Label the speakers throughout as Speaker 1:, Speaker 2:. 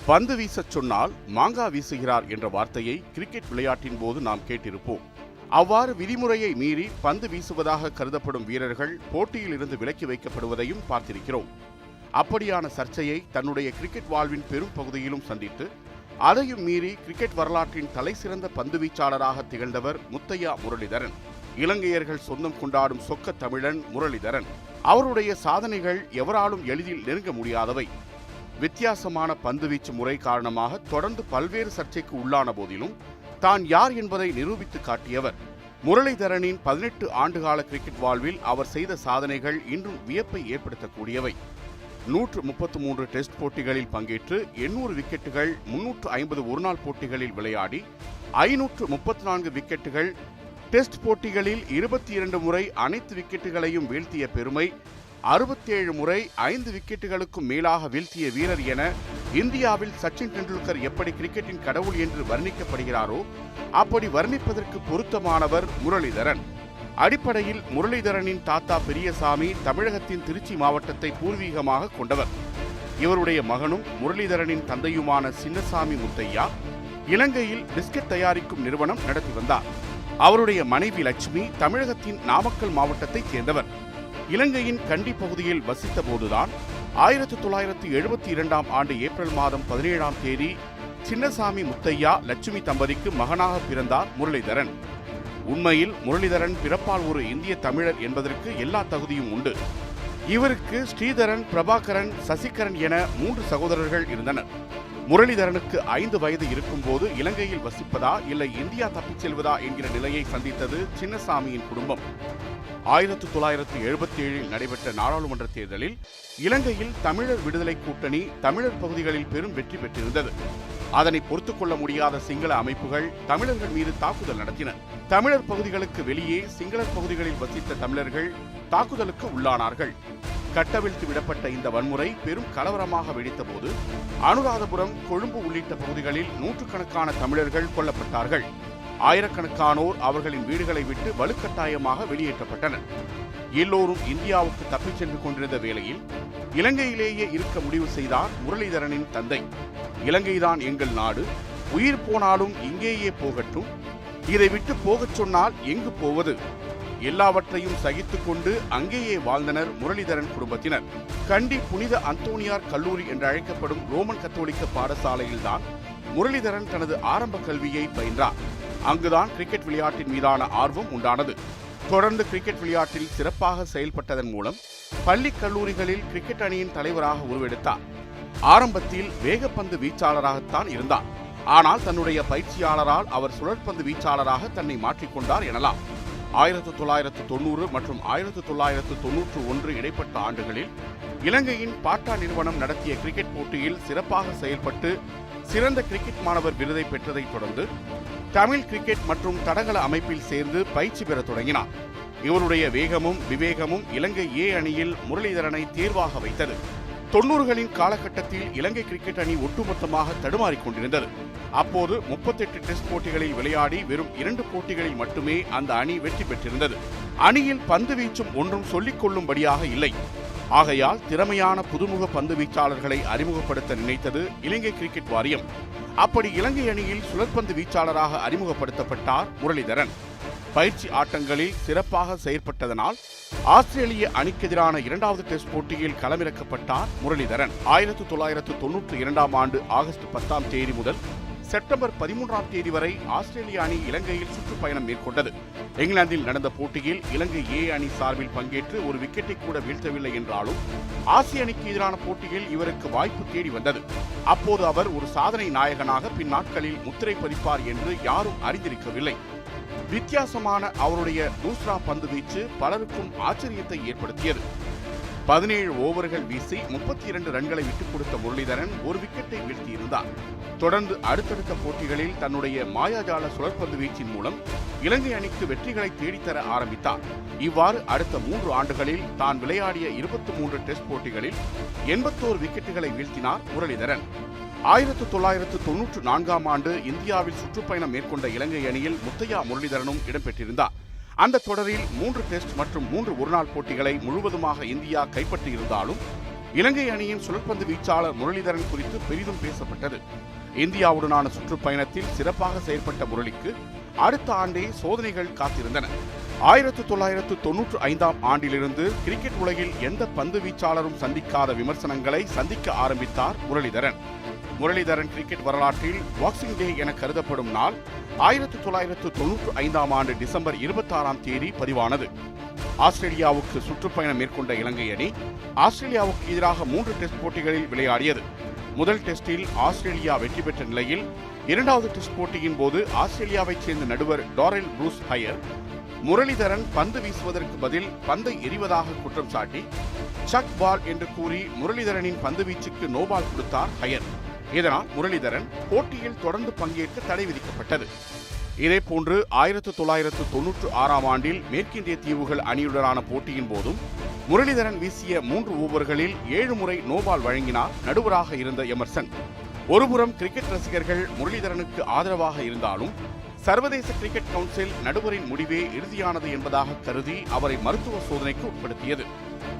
Speaker 1: பந்து வீசச் சொன்னால் மாங்கா வீசுகிறார் என்ற வார்த்தையை கிரிக்கெட் விளையாட்டின் போது நாம் கேட்டிருப்போம். அவ்வாறு விதிமுறையை மீறி பந்து வீசுவதாக கருதப்படும் வீரர்கள் போட்டியில் இருந்து விலக்கி வைக்கப்படுவதையும் பார்த்திருக்கிறோம். அப்படியான சர்ச்சையை தன்னுடைய கிரிக்கெட் வாழ்வின் பெரும் பகுதியிலும் சந்தித்து அதையும் மீறி கிரிக்கெட் வரலாற்றின் தலைசிறந்த பந்து வீச்சாளராக திகழ்ந்தவர் முத்தையா முரளிதரன். இலங்கையர்கள் சொந்தம் கொண்டாடும் சொக்க தமிழன் முரளிதரன். அவருடைய சாதனைகள் எவராலும் எளிதில் நெருங்க முடியாதவை. வித்தியாசமான பந்துவீச்சு முறை காரணமாக தொடர்ந்து பல்வேறு சர்ச்சைக்கு உள்ளான போதிலும் தான் யார் என்பதை நிரூபித்து காட்டியவர். முரளிதரனின் 18 ஆண்டுகால கிரிக்கெட் வாழ்வில் அவர் செய்த சாதனைகள் இன்றும் வியப்பை ஏற்படுத்தக்கூடியவை. 133 டெஸ்ட் போட்டிகளில் பங்கேற்று 800 விக்கெட்டுகள், 350 ஒருநாள் போட்டிகளில் விளையாடி 534 விக்கெட்டுகள், டெஸ்ட் போட்டிகளில் 22 முறை அனைத்து விக்கெட்டுகளையும் வீழ்த்திய பெருமை, 67 முறை 5 விக்கெட்டுகளுக்கும் மேலாக வீழ்த்திய வீரர் என இந்தியாவில் சச்சின் டெண்டுல்கர் எப்படி கிரிக்கெட்டின் கடவுள் என்று வர்ணிக்கப்படுகிறாரோ அப்படி வர்ணிப்பதற்கு பொருத்தமானவர் முரளிதரன். அடிப்படையில் முரளிதரனின் தாத்தா பெரியசாமி தமிழகத்தின் திருச்சி மாவட்டத்தை பூர்வீகமாக கொண்டவர். இவருடைய மகனும் முரளிதரனின் தந்தையுமான சின்னசாமி முத்தையா இலங்கையில் பிஸ்கட் தயாரிக்கும் நிறுவனம் நடத்தி வந்தார். அவருடைய மனைவி லட்சுமி தமிழகத்தின் நாமக்கல் மாவட்டத்தைச் சேர்ந்தவர். இலங்கையின் கண்டி பகுதியில் வசித்த போதுதான் 1972 ஆண்டு ஏப்ரல் மாதம் 17ஆம் தேதி சின்னசாமி முத்தையா லட்சுமி தம்பதிக்கு மகனாக பிறந்தார் முரளிதரன். உண்மையில் முரளிதரன் பிறப்பால் ஒரு இந்திய தமிழர் என்பதற்கு எல்லா தகுதியும் உண்டு. இவருக்கு ஸ்ரீதரன், பிரபாகரன், சசிகரன் என 3 சகோதரர்கள் இருந்தனர். முரளிதரனுக்கு 5 வயது இருக்கும்போது இலங்கையில் வசிப்பதா இல்லை இந்தியா தப்பிச் செல்வதா என்கிற நிலையை சந்தித்தது சின்னசாமியின் குடும்பம். 1977 நடைபெற்ற நாடாளுமன்ற தேர்தலில் இலங்கையில் தமிழர் விடுதலை கூட்டணி தமிழர் பகுதிகளில் பெரும் வெற்றி பெற்றிருந்தது. அதனை பொறுத்துக் கொள்ள முடியாத சிங்கள அமைப்புகள் தமிழர்கள் மீது தாக்குதல் நடத்தின. தமிழர் பகுதிகளுக்கு வெளியே சிங்களர் பகுதிகளில் வசித்த தமிழர்கள் தாக்குதலுக்கு உள்ளானார்கள். கட்டவிழ்த்து விடப்பட்ட இந்த வன்முறை பெரும் கலவரமாக வெடித்த போது அனுராதபுரம், கொழும்பு உள்ளிட்ட பகுதிகளில் நூற்றுக்கணக்கான தமிழர்கள் கொல்லப்பட்டார்கள். ஆயிரக்கணக்கானோர் அவர்களின் வீடுகளை விட்டு வலுக்கட்டாயமாக வெளியேற்றப்பட்டனர். எல்லோரும் இந்தியாவுக்கு தப்பிச் சென்று கொண்டிருந்த வேளையில் இலங்கையிலேயே இருக்க முடிவு செய்தார் முரளிதரனின் தந்தை. இலங்கைதான் எங்கள் நாடு, உயிர் போனாலும் இங்கேயே போகட்டும், இதை விட்டு போகச் சொன்னால் எங்கு போவது? எல்லாவற்றையும் சகித்துக் கொண்டு அங்கேயே வாழ்ந்தனர் முரளிதரன் குடும்பத்தினர். கண்டி புனித அந்தோனியார் கல்லூரி என்று அழைக்கப்படும் ரோமன் கத்தோலிக்க பாடசாலையில்தான் முரளிதரன் தனது ஆரம்ப கல்வியை பயின்றார். அங்குதான் கிரிக்கெட் விளையாட்டின் மீதான ஆர்வம் உண்டானது. தொடர்ந்து கிரிக்கெட் விளையாட்டில் சிறப்பாக செயல்பட்டதன் மூலம் பள்ளி கல்லூரிகளில் கிரிக்கெட் அணியின் தலைவராக உருவெடுத்தார். ஆரம்பத்தில் வேகப்பந்து வீச்சாளராகத்தான் இருந்தார். ஆனால் தன்னுடைய பயிற்சியாளரால் அவர் சுழற்பந்து வீச்சாளராக தன்னை மாற்றிக்கொண்டார் எனலாம். 1990 மற்றும் 1991 இடைப்பட்ட ஆண்டுகளில் இலங்கையின் பாட்டா நிறுவனம் நடத்திய கிரிக்கெட் போட்டியில் சிறப்பாக செயல்பட்டு சிறந்த கிரிக்கெட் மாணவர் விருதை பெற்றதைத் தொடர்ந்து தமிழ் கிரிக்கெட் மற்றும் தடகள அமைப்பில் சேர்ந்து பயிற்சி பெற தொடங்கினார். இவருடைய வேகமும் விவேகமும் இலங்கை ஏ அணியில் முரளிதரனை தேர்வாக வைத்தது. 90களின் காலகட்டத்தில் இலங்கை கிரிக்கெட் அணி ஒட்டுமொத்தமாக தடுமாறிக் கொண்டிருந்தது. அப்போது 38 டெஸ்ட் போட்டிகளில் விளையாடி வெறும் 2 போட்டிகளில் மட்டுமே அந்த அணி வெற்றி பெற்றிருந்தது. அணியில் பந்து வீச்சும் ஒன்றும் சொல்லிக் கொள்ளும்படியாக இல்லை. ஆகையால் திறமையான புதுமுக பந்து வீச்சாளர்களை அறிமுகப்படுத்த நினைத்தது இலங்கை கிரிக்கெட் வாரியம். அப்படி இலங்கை அணியில் சுழற்பந்து வீச்சாளராக அறிமுகப்படுத்தப்பட்டார் முரளிதரன். பயிற்சி ஆட்டங்களில் சிறப்பாக செயற்பட்டதனால் ஆஸ்திரேலிய அணிக்கு எதிரான 2வது டெஸ்ட் போட்டியில் களமிறக்கப்பட்டார் முரளிதரன். 1992 ஆண்டு ஆகஸ்ட் 10ஆம் தேதி முதல் செப்டம்பர் 13ஆம் தேதி வரை ஆஸ்திரேலிய அணி இலங்கையில் சுற்றுப்பயணம் மேற்கொண்டது. இங்கிலாந்தில் நடந்த போட்டியில் இலங்கை ஏ அணி சார்பில் பங்கேற்று ஒரு விக்கெட்டை கூட வீழ்த்தவில்லை என்றாலும் ஆசிய அணிக்கு எதிரான போட்டியில் இவருக்கு வாய்ப்பு தேடி வந்தது. அப்போது அவர் ஒரு சாதனை நாயகனாக பின்னாட்களில் முத்திரை பதிப்பார் என்று யாரும் அறிந்திருக்கவில்லை. வித்தியாசமான அவருடைய தூஸ்ரா பந்து வீச்சு பலருக்கும் ஆச்சரியத்தை ஏற்படுத்தியது. 17 ஓவர்கள் வீசி 32 ரன்களை விட்டுக் கொடுத்த முரளிதரன் ஒரு விக்கெட்டை வீழ்த்தியிருந்தார். தொடர்ந்து அடுத்தடுத்த போட்டிகளில் தன்னுடைய மாயாஜால சுழற்பந்து வீச்சின் மூலம் இலங்கை அணிக்கு வெற்றிகளை தேடித்தர ஆரம்பித்தார். இவ்வாறு அடுத்த 3 ஆண்டுகளில் தான் விளையாடிய 23 டெஸ்ட் போட்டிகளில் 81 விக்கெட்டுகளை வீழ்த்தினார் முரளிதரன். 1994ஆம் ஆண்டு இந்தியாவில் சுற்றுப்பயணம் மேற்கொண்ட இலங்கை அணியில் முத்தையா முரளிதரனும் இடம்பெற்றிருந்தார். அந்த தொடரில் 3 டெஸ்ட் மற்றும் 3 ஒருநாள் போட்டிகளை முழுவதுமாக இந்தியா கைப்பற்றியிருந்தாலும் இலங்கை அணியின் சுழற்பந்து வீச்சாளர் முரளிதரன் குறித்து பெரிதும் பேசப்பட்டது. இந்தியாவுடனான சுற்றுப்பயணத்தில் சிறப்பாக செயல்பட்ட முரளிக்கு அடுத்த ஆண்டே சோதனைகள் காத்திருந்தன. 1995ஆம் ஆண்டிலிருந்து கிரிக்கெட் உலகில் எந்த பந்து வீச்சாளரும் சந்திக்காத விமர்சனங்களை சந்திக்க ஆரம்பித்தார் முரளிதரன். முரளிதரன் கிரிக்கெட் வரலாற்றில் பாக்ஸிங் டே என கருதப்படும் நாள் 1995ஆம் ஆண்டு டிசம்பர் 26ஆம் தேதி பதிவானது. ஆஸ்திரேலியாவுக்கு சுற்றுப்பயணம் மேற்கொண்ட இலங்கை அணி ஆஸ்திரேலியாவுக்கு எதிராக 3 டெஸ்ட் போட்டிகளில் விளையாடியது. முதல் டெஸ்டில் ஆஸ்திரேலியா வெற்றி பெற்ற நிலையில் இரண்டாவது டெஸ்ட் போட்டியின் போது ஆஸ்திரேலியாவைச் சேர்ந்த நடுவர் டாரெல் ப்ரூஸ் ஹயர் முரளிதரன் பந்து வீசுவதற்கு பதில் பந்தை எறிவதாக குற்றம் சாட்டி சக் பால் என்று கூறி முரளிதரனின் பந்து வீச்சுக்கு நோபால் கொடுத்தார் ஹயர். இதனால் முரளிதரன் போட்டியில் தொடர்ந்து பங்கேற்க தடை விதிக்கப்பட்டது. இதேபோன்று 1996ஆம் ஆண்டில் மேற்கிந்திய தீவுகள் அணியுடனான போட்டியின் போதும் முரளிதரன் வீசிய 3 ஓவர்களில் 7 முறை நோபால் வழங்கினார் நடுவராக இருந்த எமர்சன். ஒருபுறம் கிரிக்கெட் ரசிகர்கள் முரளிதரனுக்கு ஆதரவாக இருந்தாலும் சர்வதேச கிரிக்கெட் கவுன்சில் நடுவரின் முடிவே இறுதியானது என்பதாக கருதி அவரை மருத்துவ சோதனைக்கு உட்படுத்தியது.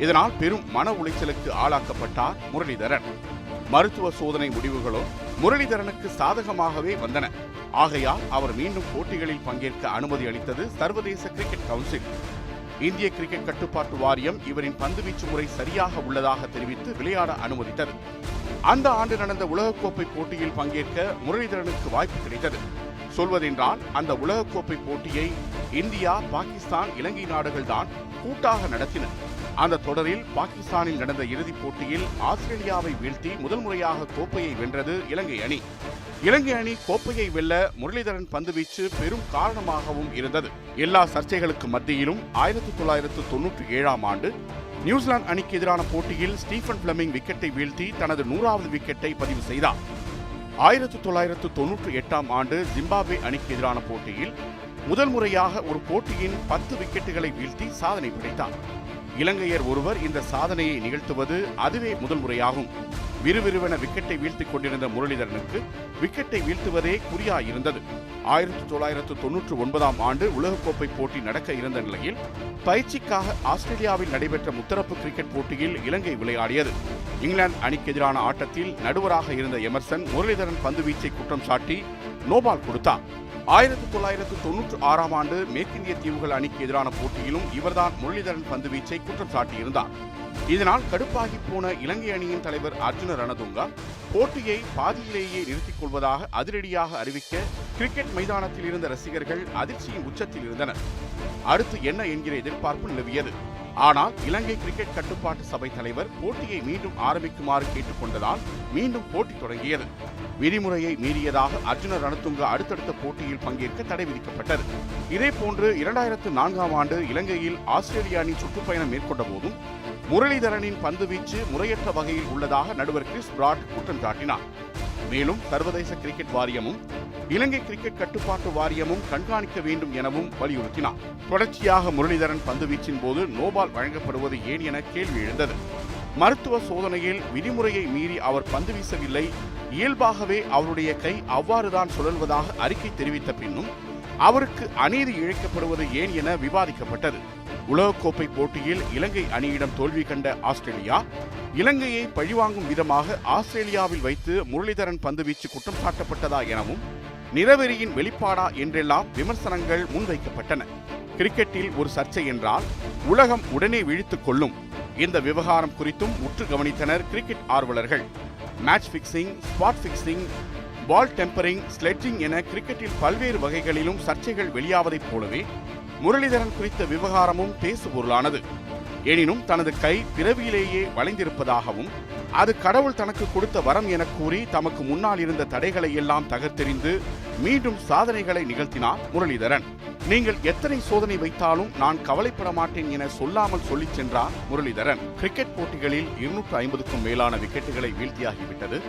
Speaker 1: இதனால் பெரும் மன உளைச்சலுக்கு ஆளாக்கப்பட்டார் முரளிதரன். மருத்துவ சோதனை முடிவுகளோ முரளிதரனுக்கு சாதகமாகவே வந்தன. ஆகையால் அவர் மீண்டும் போட்டிகளில் பங்கேற்க அனுமதி அளித்தது சர்வதேச கிரிக்கெட் கவுன்சில். இந்திய கிரிக்கெட் கட்டுப்பாட்டு வாரியம் இவரின் பந்துவீச்சு முறை சரியாக உள்ளதாக தெரிவித்து விளையாட அனுமதித்தது. அந்த ஆண்டு நடந்த உலகக்கோப்பை போட்டியில் பங்கேற்க முரளிதரனுக்கு வாய்ப்பு கிடைத்தது. சொல்வதென்றால் அந்த உலகக்கோப்பை போட்டியை இந்தியா, பாகிஸ்தான், இலங்கை நாடுகள் தான் கூட்டாக நடத்தின. அந்த தொடரில் பாகிஸ்தானில் நடந்த இறுதிப் போட்டியில் ஆஸ்திரேலியாவை வீழ்த்தி முதல் முறையாக கோப்பையை வென்றது இலங்கை அணி. இலங்கை அணி கோப்பையை வெல்ல முரளிதரன் பந்துவீச்சு பெரும் காரணமாகவும் இருந்தது. எல்லா சர்ச்சைகளுக்கு மத்தியிலும் 1997ஆம் ஆண்டு நியூசிலாந்து அணிக்கு எதிரான போட்டியில் ஸ்டீஃபன் பிளமிங் விக்கெட்டை வீழ்த்தி தனது 100வது விக்கெட்டை பதிவு செய்தார். 1998ஆம் ஆண்டு ஜிம்பாப்வே அணிக்கு எதிரான போட்டியில் முதல் முறையாக ஒரு போட்டியின் 10 விக்கெட்டுகளை வீழ்த்தி சாதனை படைத்தார். இலங்கையர் ஒருவர் இந்த சாதனையை நிகழ்த்துவது அதுவே முதல் முறையாகும். விறுவிறுவென விக்கெட்டை வீழ்த்திக் கொண்டிருந்த முரளிதரனுக்கு விக்கெட்டை வீழ்த்துவதே குறியாயிருந்தது. 1999ஆம் ஆண்டு உலகக்கோப்பை போட்டி நடக்க இருந்த நிலையில் பயிற்சிக்காக ஆஸ்திரேலியாவில் நடைபெற்ற முத்தரப்பு கிரிக்கெட் போட்டியில் இலங்கை விளையாடியது. இங்கிலாந்து அணிக்கு எதிரான ஆட்டத்தில் நடுவராக இருந்த எமர்சன் முரளிதரன் பந்துவீச்சை குற்றம் சாட்டி நோபால் கொடுத்தார். 1996ஆம் ஆண்டு மேற்கிந்திய தீவுகள் அணிக்கு எதிரான போட்டியிலும் இவர்தான் முரளிதரன் பந்துவீச்சை குற்றம் சாட்டியிருந்தார். இதனால் கடுப்பாகி போன இலங்கை அணியின் தலைவர் அர்ஜுன ரணதுங்கா போட்டியை பாதியிலேயே நிறுத்திக் கொள்வதாக அதிரடியாக அறிவிக்க கிரிக்கெட் மைதானத்தில் இருந்த ரசிகர்கள் அதிர்ச்சியின் உச்சத்தில் இருந்தனர். அடுத்து என்ன என்கிற எதிர்பார்ப்பு நிலவியது. ஆனால் இலங்கை கிரிக்கெட் கட்டுப்பாட்டு சபை தலைவர் போட்டியை மீண்டும் ஆரம்பிக்குமாறு கேட்டுக்கொண்டதால் மீண்டும் போட்டி தொடங்கியது. விதிமுறையை மீறியதாக அர்ஜுன ரணதுங்கா அடுத்தடுத்த போட்டியில் பங்கேற்க தடை விதிக்கப்பட்டது. இதேபோன்று 2004ஆம் ஆண்டு இலங்கையில் ஆஸ்திரேலிய அணி சுற்றுப்பயணம் மேற்கொண்ட போதும் முரளிதரனின் பந்துவீச்சு முறையற்ற வகையில் உள்ளதாக நடுவர் கிறிஸ் பிராட் குற்றம் சாட்டினார். மேலும் சர்வதேச கிரிக்கெட் வாரியமும் இலங்கை கிரிக்கெட் கட்டுப்பாட்டு வாரியமும் கண்காணிக்க வேண்டும் எனவும் வலியுறுத்தினார். தொடர்ச்சியாக முரளிதரன் பந்துவீச்சின் போது நோபால் வழங்கப்படுவது ஏன் என கேள்வி எழுந்தது. மருத்துவ சோதனையில் விதிமுறையை மீறி அவர் பந்து வீசவில்லை, இயல்பாகவே அவருடைய கை அவ்வாறுதான் சுழல்வதாக அறிக்கை தெரிவித்த பின்னும் அவருக்கு அநீதி இழைக்கப்படுவது ஏன் என விவாதிக்கப்பட்டது. உலகக்கோப்பை போட்டியில் இலங்கை அணியிடம் தோல்வி கண்ட ஆஸ்திரேலியா இலங்கையை பழிவாங்கும் விதமாக ஆஸ்திரேலியாவில் வைத்து முரளிதரன் பந்துவீச்சு குற்றம் சாட்டப்பட்டதா எனவும் நிறவெறியின் வெளிப்பாடா என்றெல்லாம் விமர்சனங்கள் முன்வைக்கப்பட்டன. கிரிக்கெட்டில் ஒரு சர்ச்சை என்றால் உலகம் உடனே விழித்துக் கொள்ளும். இந்த விவகாரம் குறித்தும் உற்று கவனித்தனர் கிரிக்கெட் ஆர்வலர்கள். மேட்ச் பிக்சிங், ஸ்பாட் பிக்சிங், பால் டெம்பரிங், ஸ்லெட்ஜிங் என கிரிக்கெட்டில் பல்வேறு வகைகளிலும் சர்ச்சைகள் வெளியாவதைப் போலவே முரளிதரன் குறித்த விவகாரமும் பேசுபொருளானது. எனினும் தனது கை பிறவியிலேயே வளைந்திருப்பதாகவும் அது கடவுள் தனக்கு கொடுத்த வரம் என கூறி தமக்கு முன்னால் இருந்த தடைகளை எல்லாம் தகர்த்தெறிந்து மீண்டும் சாதனைகளை நிகழ்த்தினார் முரளிதரன். நீங்கள் எத்தனை சோதனை வைத்தாலும் நான் கவலைப்பட மாட்டேன் என சொல்லாமல் சொல்லிச் சென்றார் முரளிதரன். கிரிக்கெட் போட்டிகளில் 250க்கும் மேலான விக்கெட்டுகளை வீழ்த்தியாகிவிட்டது.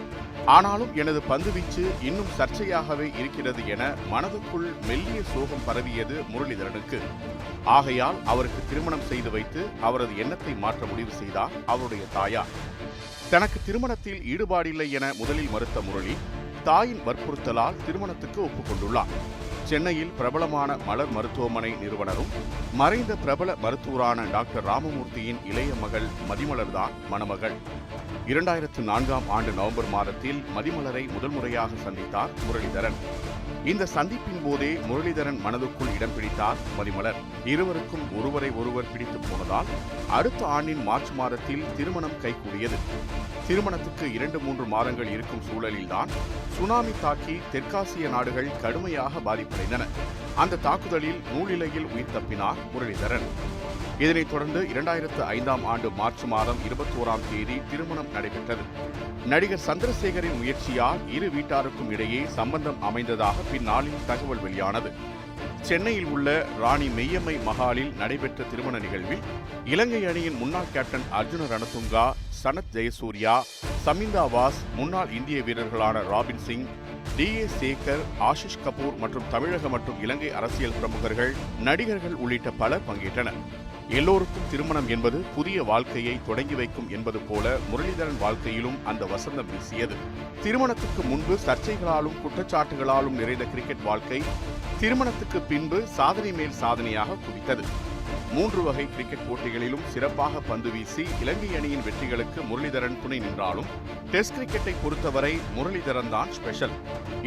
Speaker 1: ஆனாலும் எனது பந்துவீச்சு இன்னும் சர்ச்சையாகவே இருக்கிறது என மனதுக்குள் மெல்லிய சோகம் பரவியது முரளிதரனுக்கு. ஆகையால் அவருக்கு திருமணம் செய்து வைத்து அவரது எண்ணத்தை மாற்ற முடிவு செய்தார் அவருடைய தாயார். தனக்கு திருமணத்தில் ஈடுபாடில்லை என முதலில் மறுத்த முரளி தாயின் வற்புறுத்தலால் திருமணத்துக்கு ஒப்புக்கொண்டுள்ளார். சென்னையில் பிரபலமான மலர் மருத்துவமனை நிறுவனரும் மறைந்த பிரபல மருத்துவரான டாக்டர் ராமமூர்த்தியின் இளைய மகள் மதிமலர்தான் மணமகள். 2004ஆம் ஆண்டு நவம்பர் மாதத்தில் மதிமலரை முதல் முறையாக சந்தித்தார் முரளிதரன். இந்த சந்திப்பின் போதே முரளிதரன் மனதுக்குள் இடம் பிடித்தார் மதிமலர். இருவருக்கும் ஒருவரை ஒருவர் பிடித்து போனதால் அடுத்த ஆண்டின் மார்ச் மாதத்தில் திருமணம் கைகூடியது. திருமணத்துக்கு 2-3 மாதங்கள் இருக்கும் சூழலில்தான் சுனாமி தாக்கி தெற்காசிய நாடுகள் கடுமையாக பாதிப்படைந்தன. அந்த தாக்குதலில் நூலிலையில் உயிர் தப்பினார் முரளிதரன். இதனைத் தொடர்ந்து 2005ஆம் ஆண்டு மார்ச் மாதம் 21ஆம் தேதி திருமணம் நடைபெற்றது. நடிகர் சந்திரசேகரின் முயற்சியால் இரு வீட்டாருக்கும் இடையே சம்பந்தம் அமைந்ததாக பின்னாளில் தகவல் வெளியானது. சென்னையில் உள்ள ராணி மெய்யம்மை மஹாலில் நடைபெற்ற திருமண நிகழ்வில் இலங்கை அணியின் முன்னாள் கேப்டன் அர்ஜுன ரணதுங்கா, சனத் ஜெயசூர்யா, சமிந்தா வாஸ், முன்னாள் இந்திய வீரர்களான ராபின் சிங், D.A. சேகர், ஆஷிஷ் கபூர் மற்றும் தமிழக மற்றும் இலங்கை அரசியல் பிரமுகர்கள், நடிகர்கள் உள்ளிட்ட பலர் பங்கேற்றனர். எல்லோருக்கும் திருமணம் என்பது புதிய வாழ்க்கையை தொடங்கி வைக்கும் என்பது போல முரளிதரன் வாழ்க்கையிலும் அந்த வசந்தம் வீசியது. திருமணத்துக்கு முன்பு சர்ச்சைகளாலும் குற்றச்சாட்டுகளாலும் நிறைந்த கிரிக்கெட் வாழ்க்கை திருமணத்துக்கு பின்பு சாதனை மேல் சாதனையாக குவித்தது. 3 வகை கிரிக்கெட் போட்டிகளிலும் சிறப்பாக பந்து வீசி இலங்கை அணியின் வெற்றிகளுக்கு முரளிதரன் துணை நின்றாலும் டெஸ்ட் கிரிக்கெட்டை பொறுத்தவரை முரளிதரன் தான் ஸ்பெஷல்.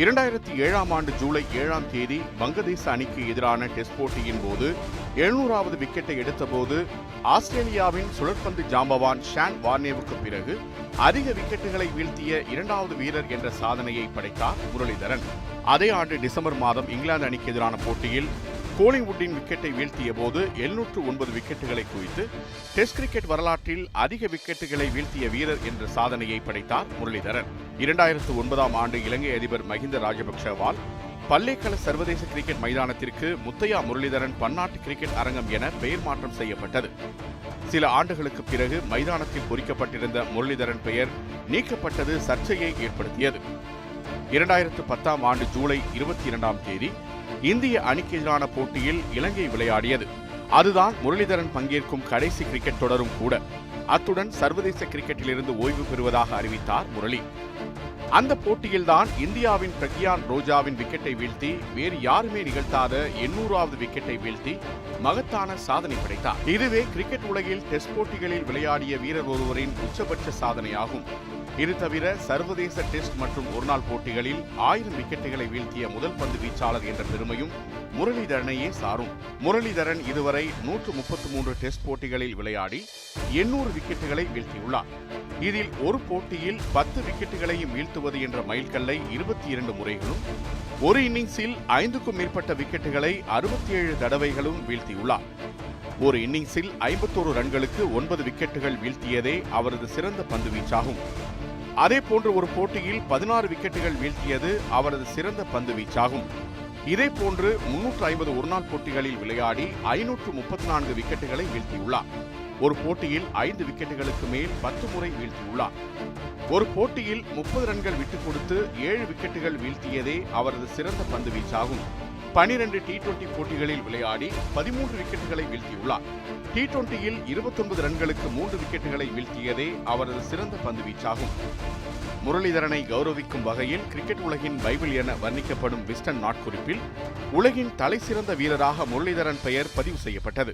Speaker 1: 2007ஆம் ஆண்டு ஜூலை 7ஆம் தேதி வங்கதேச அணிக்கு எதிரான டெஸ்ட் போட்டியின் போது 700வது விக்கெட்டை எடுத்தபோது ஆஸ்திரேலியாவின் சுழற்பந்து ஜாம்பவான் ஷான் வார்னேவுக்கு பிறகு அதிக விக்கெட்டுகளை வீழ்த்திய 2வது வீரர் என்ற சாதனையை படைத்தார் முரளிதரன். அதே ஆண்டு டிசம்பர் மாதம் இங்கிலாந்து அணிக்கு எதிரான போட்டியில் கோலிவுட்டின் விக்கெட்டை வீழ்த்திய போது 709 விக்கெட்டுகளை குவித்து டெஸ்ட் கிரிக்கெட் வரலாற்றில் அதிக விக்கெட்டுகளை வீழ்த்திய வீரர் என்ற சாதனையை படைத்தார் முரளிதரன். 2009ஆம் ஆண்டு இலங்கை அதிபர் மஹிந்த ராஜபக்சவால் பல்லேக்கல சர்வதேச கிரிக்கெட் மைதானத்திற்கு முத்தையா முரளிதரன் பன்னாட்டு கிரிக்கெட் அரங்கம் என பெயர் மாற்றம் செய்யப்பட்டது. சில ஆண்டுகளுக்கு பிறகு மைதானத்தில் பொறிக்கப்பட்டிருந்த முரளிதரன் பெயர் நீக்கப்பட்டது சர்ச்சையை ஏற்படுத்தியது. 2010ஆம் ஆண்டு ஜூலை 22ஆம் தேதி இந்திய அணிக்கு எதிரான போட்டியில் இலங்கை விளையாடியது. அதுதான் முரளிதரன் பங்கேற்கும் கடைசி கிரிக்கெட் தொடரும் கூட. அத்துடன் சர்வதேச கிரிக்கெட்டிலிருந்து ஓய்வு பெறுவதாக அறிவித்தார் முரளி. அந்த போட்டியில்தான் இந்தியாவின் பிரக்யான் ரோஜாவின் விக்கெட்டை வீழ்த்தி வேறு யாருமே நிகழ்த்தாத 800வது விக்கெட்டை வீழ்த்தி மகத்தான சாதனை படைத்தார். இதுவே கிரிக்கெட் உலகில் டெஸ்ட் போட்டிகளில் விளையாடிய வீரர் ஒருவரின் உச்சபட்ச சாதனையாகும். இது தவிர சர்வதேச டெஸ்ட் மற்றும் ஒருநாள் போட்டிகளில் 1000 விக்கெட்டுகளை வீழ்த்திய முதல் பந்து வீச்சாளர் என்ற பெருமையும் முரளிதரனையே சாரும். முரளிதரன் இதுவரை 133 டெஸ்ட் போட்டிகளில் விளையாடி 800 விக்கெட்டுகளை வீழ்த்தியுள்ளார். இதில் ஒரு போட்டியில் 10 விக்கெட்டுகளையும் வீழ்த்துவது என்ற மைல்கல்லை 22 முறைகளும், ஒரு இன்னிங்ஸில் 5க்கும் மேற்பட்ட விக்கெட்டுகளை 67 தடவைகளும் வீழ்த்தியுள்ளார். ஒரு இன்னிங்ஸில் 51 ரன்களுக்கு 9 விக்கெட்டுகள் வீழ்த்தியதே அவரது சிறந்த பந்து வீச்சாகும். அதேபோன்று ஒரு போட்டியில் 16 விக்கெட்டுகள் வீழ்த்தியது அவரது சிறந்த பந்து வீச்சாகும். இதேபோன்று 350 ஒருநாள் போட்டிகளில் விளையாடி 534 விக்கெட்டுகளை வீழ்த்தியுள்ளார். ஒரு போட்டியில் 5 விக்கெட்டுகளுக்கு மேல் 10 முறை வீழ்த்தியுள்ளார். ஒரு போட்டியில் 30 ரன்கள் விட்டுக் கொடுத்து 7 விக்கெட்டுகள் வீழ்த்தியதே அவரது சிறந்த பந்து வீச்சாகும். 12 T20 போட்டிகளில் விளையாடி 13 விக்கெட்டுகளை வீழ்த்தியுள்ளார். T20யில் 29 ரன்களுக்கு 3 விக்கெட்டுகளை வீழ்த்தியதே அவரது சிறந்த பந்து வீச்சாகும். முரளிதரனை கௌரவிக்கும் வகையில் கிரிக்கெட் உலகின் பைபிள் என வர்ணிக்கப்படும் விஸ்டன் நாட்குறிப்பில் உலகின் தலை சிறந்த வீரராக முரளிதரன் பெயர் பதிவு செய்யப்பட்டது.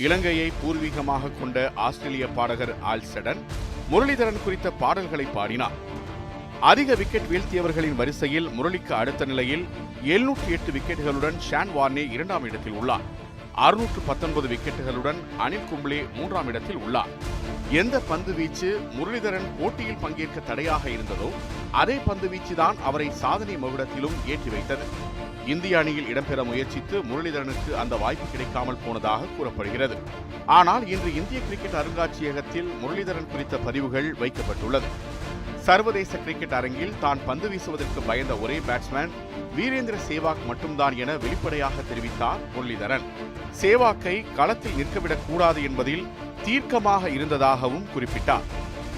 Speaker 1: இலங்கையை பூர்வீகமாக கொண்ட ஆஸ்திரேலிய பாடகர் ஆல்சடன் முரளிதரன் குறித்த பாடல்களை பாடினார். அதிக விக்கெட் வீழ்த்தியவர்களின் வரிசையில் முரளிக்கு அடுத்த நிலையில் 708 விக்கெட்டுகளுடன் ஷான் வார்னே 2ஆம் இடத்தில் உள்ளார். 619 விக்கெட்டுகளுடன் அனில் கும்ப்ளே 3ஆம் இடத்தில் உள்ளார். எந்த பந்து வீச்சு முரளிதரன் போட்டியில் பங்கேற்க தடையாக இருந்ததோ அதே பந்து வீச்சுதான் அவரை சாதனை மகுடத்திலும் ஏற்றி வைத்தது. இந்திய அணியில் இடம்பெற முயற்சித்து முரளிதரனுக்கு அந்த வாய்ப்பு கிடைக்காமல் போனதாக கூறப்படுகிறது. ஆனால் இன்று இந்திய கிரிக்கெட் அருங்காட்சியகத்தில் முரளிதரன் குறித்த பதிவுகள் வைக்கப்பட்டுள்ளது. சர்வதேச கிரிக்கெட் அரங்கில் தான் பந்து வீசுவதற்கு பயந்த ஒரே பேட்ஸ்மேன் வீரேந்திர சேவாக் மட்டும்தான் என வெளிப்படையாக தெரிவித்தார் முரளிதரன். சேவாக்கை களத்தில் நிற்கவிடக் கூடாது என்பதில் தீர்க்கமாக இருந்ததாகவும் குறிப்பிட்டார்.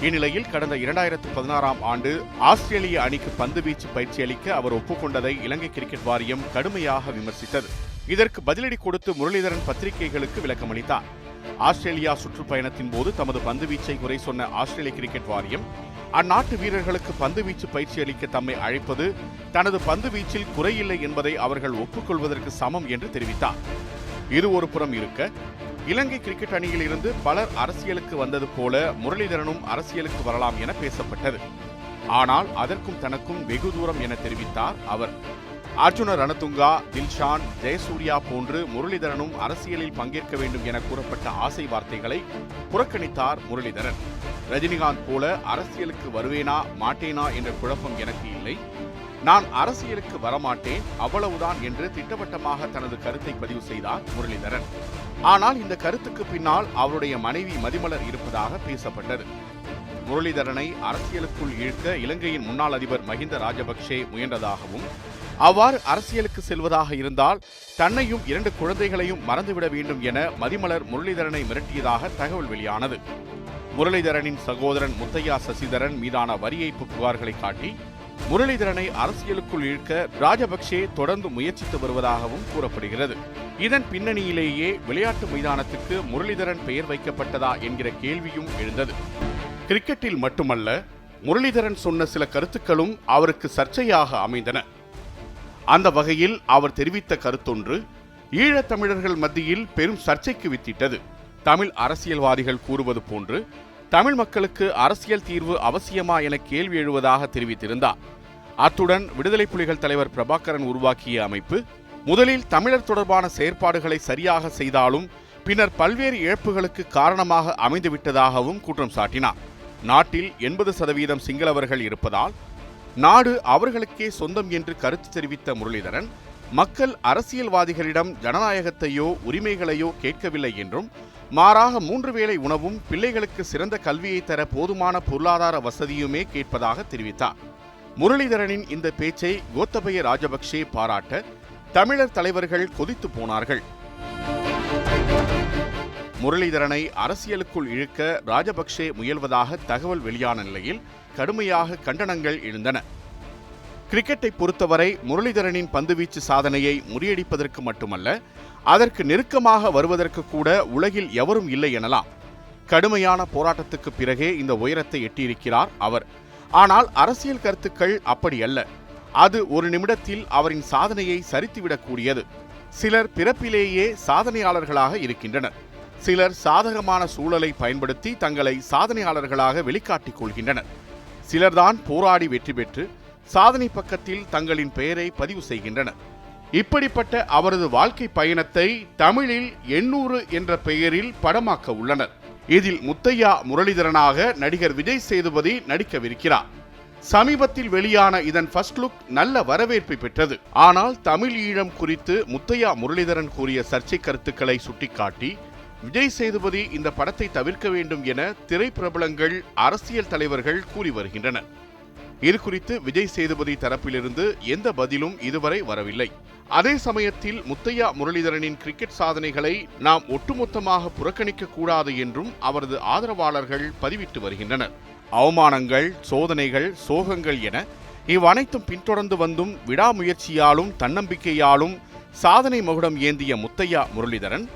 Speaker 1: இந்நிலையில் கடந்த 2016ஆம் ஆண்டு ஆஸ்திரேலிய அணிக்கு பந்து வீச்சு பயிற்சி அளிக்க அவர் ஒப்புக்கொண்டதை இலங்கை கிரிக்கெட் வாரியம் கடுமையாக விமர்சித்தது. இதற்கு பதிலடி கொடுத்து முரளிதரன் பத்திரிகைகளுக்கு விளக்கமளித்தார். ஆஸ்திரேலியா சுற்றுப்பயணத்தின் போது தமது பந்து வீச்சை குறை சொன்ன ஆஸ்திரேலிய கிரிக்கெட் வாரியம் அந்நாட்டு வீரர்களுக்கு பந்து வீச்சு பயிற்சி அளிக்க தம்மை அழைப்பது தனது பந்து வீச்சில் குறையில்லை என்பதை அவர்கள் ஒப்புக்கொள்வதற்கு சமம் என்று தெரிவித்தார். இது ஒரு புறம் இருக்க, இலங்கை கிரிக்கெட் அணியில் இருந்து பலர் அரசியலுக்கு வந்தது போல முரளிதரனும் அரசியலுக்கு வரலாம் என பேசப்பட்டது. ஆனால் அதற்கும் தனக்கும் வெகு தூரம் என தெரிவித்தார் அவர். அர்ஜுன ரணதுங்கா, தில்ஷான், ஜெயசூர்யா போன்று முரளிதரனும் அரசியலில் பங்கேற்க வேண்டும் என கூறப்பட்ட ஆசை வார்த்தைகளை புறக்கணித்தார் முரளிதரன். ரஜினிகாந்த் போல அரசியலுக்கு வருவேனா மாட்டேனா என்ற குழப்பம் எனக்கு இல்லை, நான் அரசியலுக்கு வரமாட்டேன், அவ்வளவுதான் என்று திட்டவட்டமாக தனது கருத்தை பதிவு செய்தார் முரளிதரன். ஆனால் இந்த கருத்துக்கு பின்னால் அவருடைய மனைவி மதிமலர் இருப்பதாக பேசப்பட்டது. முரளிதரனை அரசியலுக்குள் இழுக்க இலங்கையின் முன்னாள் அதிபர் மஹிந்த ராஜபக்சே முயன்றதாகவும், அவ்வாறு அரசியலுக்கு செல்வதாக இருந்தால் தன்னையும் 2 குழந்தைகளையும் மறந்துவிட வேண்டும் என மதிமலர் முரளிதரனை மிரட்டியதாக தகவல் வெளியானது. முரளிதரனின் சகோதரன் முத்தையா சசிதரன் மீதான வரி ஏய்ப்பு புகார்களை காட்டி முரளிதரனை அரசியலுக்குள் இழுக்க ராஜபக்சே தொடர்ந்து முயற்சித்து வருவதாகவும் கூறப்படுகிறது. இதன் பின்னணியிலேயே விளையாட்டு மைதானத்துக்கு முரளிதரன் பெயர் வைக்கப்பட்டதா என்கிற கேள்வியும் எழுந்தது. கிரிக்கெட்டில் மட்டுமல்ல, முரளிதரன் சொன்ன சில கருத்துக்களும் அவருக்கு சர்ச்சையாக அமைந்தன. அந்த வகையில் அவர் தெரிவித்த கருத்தொன்று ஈழத்தமிழர்கள் மத்தியில் பெரும் சர்ச்சைக்கு வித்திட்டது. தமிழ் அரசியல்வாதிகள் கூறுவது போன்று தமிழ் மக்களுக்கு அரசியல் தீர்வு அவசியமா என கேள்வி எழுவதாக தெரிவித்திருந்தார். அத்துடன் விடுதலை புலிகள் தலைவர் பிரபாகரன் உருவாக்கிய அமைப்பு முதலில் தமிழர் தொடர்பான செயற்பாடுகளை சரியாக செய்தாலும் பின்னர் பல்வேறு இழப்புகளுக்கு காரணமாக அமைந்துவிட்டதாகவும் குற்றம் சாட்டினார். நாட்டில் 80% சிங்களவர்கள் இருப்பதால் நாடு அவர்களுக்கே சொந்தம் என்று கருத்து தெரிவித்த முரளிதரன், மக்கள் அரசியல்வாதிகளிடம் ஜனநாயகத்தையோ உரிமைகளையோ கேட்கவில்லை என்றும், மாறாக 3 வேளை உணவும் பிள்ளைகளுக்கு சிறந்த கல்வியை தர போதுமான பொருளாதார வசதியுமே கேட்பதாக தெரிவித்தார். முரளிதரனின் இந்த பேச்சை கோத்தபய ராஜபக்சே பாராட்ட தமிழர் தலைவர்கள் கொதித்து போனார்கள். முரளிதரனை அரசியலுக்குள் இழுக்க ராஜபக்சே முயல்வதாக தகவல் வெளியான நிலையில் கடுமையாக கண்டனங்கள் எழுந்தன. கிரிக்கெட்டை பொறுத்தவரை முரளிதரனின் பந்துவீச்சு சாதனையை முறியடிப்பதற்கு மட்டுமல்ல, அதற்கு நெருக்கமாக வருவதற்கு கூட உலகில் எவரும் இல்லை எனலாம். கடுமையான போராட்டத்துக்கு பிறகே இந்த உயரத்தை எட்டியிருக்கிறார் அவர். ஆனால் அரசியல் கருத்துக்கள் அப்படி அல்ல. அது ஒரு நிமிடத்தில் அவரின் சாதனையை சரித்துவிடக்கூடியது. சிலர் பிறப்பிலேயே சாதனையாளர்களாக இருக்கின்றனர். சிலர் சாதகமான சூழலை பயன்படுத்தி தங்களை சாதனையாளர்களாக வெளிக்காட்டிக் கொள்கின்றனர். சிலர்தான் போராடி வெற்றி பெற்று சாதனை பக்கத்தில் தங்களின் பெயரை பதிவு செய்கின்றனர். இப்படிப்பட்ட அவரது வாழ்க்கை பயணத்தை தமிழில் 800 என்ற பெயரில் படமாக்க உள்ளனர். இதில் முத்தையா முரளிதரனாக நடிகர் விஜய் சேதுபதி நடிக்கவிருக்கிறார். சமீபத்தில் வெளியான இதன் ஃபர்ஸ்ட் லுக் நல்ல வரவேற்பை பெற்றது. ஆனால் தமிழ் ஈழம் குறித்து முத்தையா முரளிதரன் கூறிய சர்ச்சை கருத்துக்களை சுட்டிக்காட்டி விஜய் சேதுபதி இந்த படத்தை தவிர்க்க வேண்டும் என திரைப்பிரபலங்கள், அரசியல் தலைவர்கள் கூறி வருகின்றனர். இது குறித்து விஜய் சேதுபதி தரப்பிலிருந்து எந்த பதிலும் இதுவரை வரவில்லை. அதே சமயத்தில் முத்தையா முரளிதரனின் கிரிக்கெட் சாதனைகளை நாம் ஒட்டுமொத்தமாக புறக்கணிக்க கூடாது என்றும் அவரது ஆதரவாளர்கள் பதிவிட்டு வருகின்றனர். அவமானங்கள், சோதனைகள், சோகங்கள் என இவ்வனைத்தும் பின்தொடர்ந்து வந்தும் விடாமுயற்சியாலும் தன்னம்பிக்கையாலும் சாதனை மகுடம் ஏந்திய முத்தையா முரளிதரன்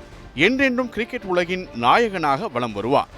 Speaker 1: என்றென்றும் கிரிக்கெட் உலகின் நாயகனாக வலம் வருவார்.